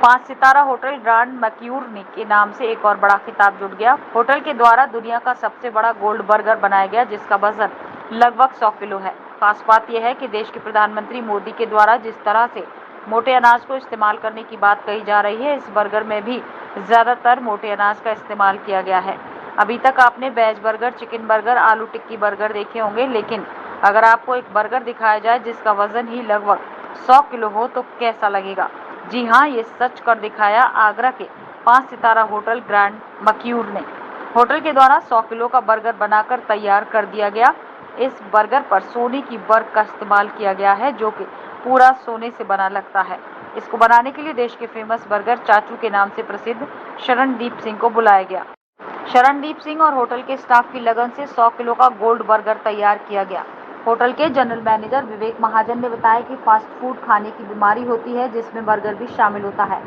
5 सितारा hotel grand मैक्यूर के नाम से एक और बड़ा खिताब जुड़ गया। होटल के द्वारा दुनिया का सबसे बड़ा गोल्ड बर्गर बनाया गया, जिसका वजन लगभग 100 किलो है। खास बात यह है कि देश के प्रधानमंत्री मोदी के द्वारा जिस तरह से मोटे अनाज को इस्तेमाल करने की बात कही जा रही है, इस बर्गर में भी ज्यादातर मोटे अनाज का इस्तेमाल किया गया है। अभी तक आपने वेज बर्गर, चिकन बर्गर, आलू टिक्की बर्गर देखे होंगे, लेकिन अगर आपको एक बर्गर दिखाया जाए जिसका वजन ही लगभग 100 किलो हो तो कैसा लगेगा? जी हाँ, ये सच कर दिखाया आगरा के 5 सितारा होटल ग्रैंड मैक्यूर ने। होटल के द्वारा 100 किलो का बर्गर बनाकर तैयार कर दिया गया। इस बर्गर पर सोने की वर्क का इस्तेमाल किया गया है, जो कि पूरा सोने से बना लगता है। इसको बनाने के लिए देश के फेमस बर्गर चाचू के नाम से प्रसिद्ध शरणदीप सिंह को बुलाया गया। शरणदीप सिंह और होटल के स्टाफ की लगन से 100 किलो का गोल्ड बर्गर तैयार किया गया। होटल के जनरल मैनेजर विवेक महाजन ने बताया कि फास्ट फूड खाने की बीमारी होती है, जिसमें बर्गर भी शामिल होता है,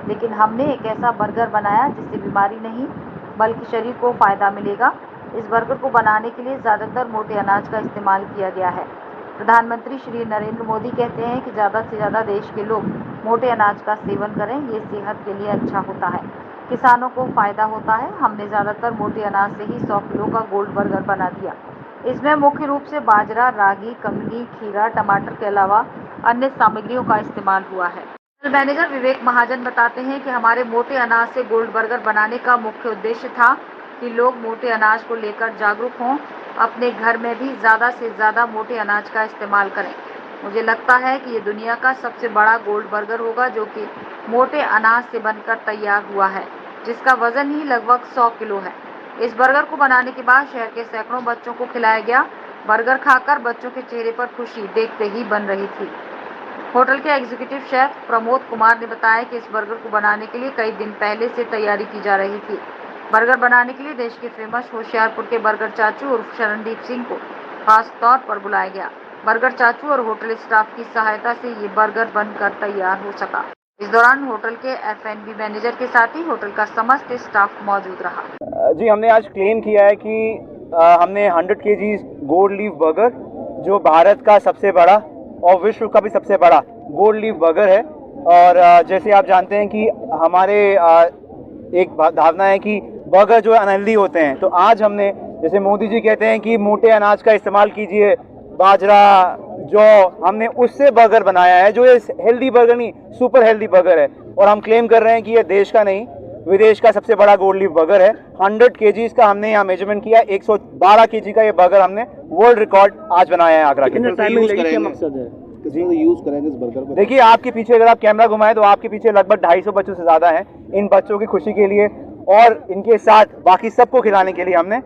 लेकिन हमने एक ऐसा बर्गर बनाया जिससे बीमारी नहीं बल्कि शरीर को फायदा मिलेगा। इस बर्गर को बनाने के लिए ज्यादातर मोटे अनाज का इस्तेमाल किया गया है। प्रधानमंत्री श्री नरेंद्र मोदी कहते हैं कि ज्यादा से ज्यादा देश के लोग मोटे अनाज का सेवन करें, ये सेहत के लिए अच्छा होता है, किसानों को फायदा होता है। हमने ज्यादातर मोटे अनाज से ही 100 किलो का गोल्ड बर्गर बना दिया। इसमें मुख्य रूप से बाजरा, रागी, कंगनी, खीरा, टमाटर के अलावा अन्य सामग्रियों का इस्तेमाल हुआ है। मैनेजर विवेक महाजन बताते हैं कि हमारे मोटे अनाज से गोल्ड बर्गर बनाने का मुख्य उद्देश्य था कि लोग मोटे अनाज को लेकर जागरूक हों, अपने घर में भी ज़्यादा से ज़्यादा मोटे अनाज का इस्तेमाल करें। मुझे लगता है कि ये दुनिया का सबसे बड़ा गोल्ड बर्गर होगा, जो कि मोटे अनाज से बनकर तैयार हुआ है, जिसका वजन ही लगभग 100 किलो है। इस बर्गर को बनाने के बाद शहर के सैकड़ों बच्चों को खिलाया गया। बर्गर खाकर बच्चों के चेहरे पर खुशी देखते ही बन रही थी। होटल के एग्जीक्यूटिव शेफ प्रमोद कुमार ने बताया कि इस बर्गर को बनाने के लिए कई दिन पहले से तैयारी की जा रही थी। बर्गर बनाने के लिए देश के फेमस होशियारपुर के बर्गर चाचू उर्फ शरणदीप सिंह को खास तौर पर बुलाया गया। बर्गर चाचू और होटल स्टाफ की सहायता से ये बर्गर बनकर तैयार हो सका। इस दौरान होटल के F&B मैनेजर के साथ ही होटल का समस्त स्टाफ मौजूद रहा। जी, हमने आज क्लेम किया है कि हमने 100 kg गोल्ड लीफ बर्गर, जो भारत का सबसे बड़ा और विश्व का भी सबसे बड़ा गोल्ड लीफ बर्गर है। और जैसे आप जानते हैं कि हमारे एक धारणा है कि बर्गर जो है अनहेल्दी होते हैं, तो आज हमने, जैसे मोदी जी कहते हैं कि मोटे अनाज का इस्तेमाल कीजिए, बाजरा, जो हमने उससे बर्गर बनाया है, जो ये हेल्दी बर्गर नहीं, सुपर हेल्दी बर्गर है। और हम क्लेम कर रहे हैं कि ये देश का नहीं, विदेश का सबसे बड़ा गोल्ड लीफ बर्गर है। 100 kg का हमने यहाँ मेजरमेंट किया, 112 kg का ये बर्गर हमने वर्ल्ड रिकॉर्ड आज बनाया है आगरा के। यूज करेंगे इस बर्गर को? देखिए, आपके पीछे अगर आप कैमरा घुमाएं तो आपके पीछे लगभग 250 बच्चों से ज्यादा हैं। इन बच्चों की खुशी के लिए और इनके साथ बाकी सबको खिलाने के लिए हमने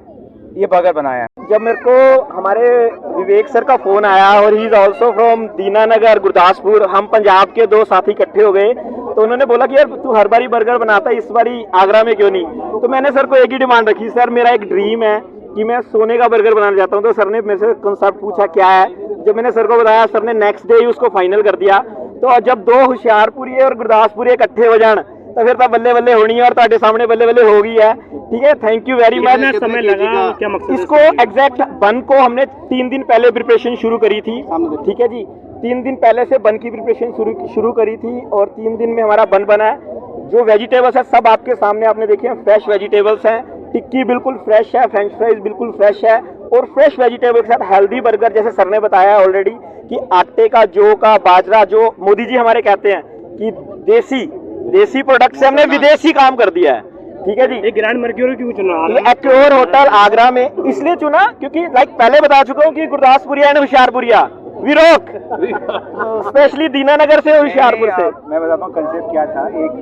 ये बर्गर बनाया है। जब मेरे को हमारे विवेक सर का फोन आया, और he is also from Dinanagar Gurdaspur, हम पंजाब के 2 साथी इकट्ठे हो गए, तो उन्होंने बोला कि यार तू हर बारी बर्गर बनाता है, इस बारी आगरा में क्यों नहीं? तो मैंने सर को एक ही डिमांड रखी, सर मेरा एक ड्रीम है कि मैं सोने का बर्गर बनाना चाहता हूँ। तो सर ने मेरे से कंसेप्ट पूछा क्या है, जब मैंने सर को बताया, सर ने नेक्स्ट डे ही उसको फाइनल कर दिया। तो जब 2 होशियारपुरी और गुरदासपुरी इकट्ठे हो जान तो फिर तो बल्ले बल्ले होनी है, और ਤੁਹਾਡੇ सामने बल्ले बल्ले हो गई है। ठीक है, थैंक यू वेरी मच। समय लगा, क्या मकसद? इसको एग्जैक्ट बन को हमने 3 दिन पहले प्रिपरेशन शुरू करी थी। ठीक है जी, 3 दिन पहले से बन की प्रिपरेशन शुरू करी थी, और 3 दिन में हमारा बन बना है। जो वेजिटेबल्स है सब आपके सामने, आपने देखे हैं, फ्रेश वेजिटेबल्स हैं। टिक्की बिल्कुल फ्रेश है, फ्रेंच फ्राइज बिल्कुल फ्रेश है, और फ्रेश वेजिटेबल के साथ हेल्दी बर्गर, जैसे सर ने बताया ऑलरेडी कि आटे का, जौ का, बाजरा, जो मोदी जी हमारे कहते हैं कि देसी प्रोडक्ट से हमने विदेशी काम कर दिया है। ठीक है जी। ये ग्रैंड मैक्यूर क्यों चुना? एक्योर होटल आगरा में इसलिए चुना क्योंकि पहले बता चुका हूँ कि गुरदासपुरिया एंड होशियारपुरिया विरोक स्पेशली दीनानगर से, होशियारपुर से। मैं बताता हूँ कंसेप्ट क्या था। एक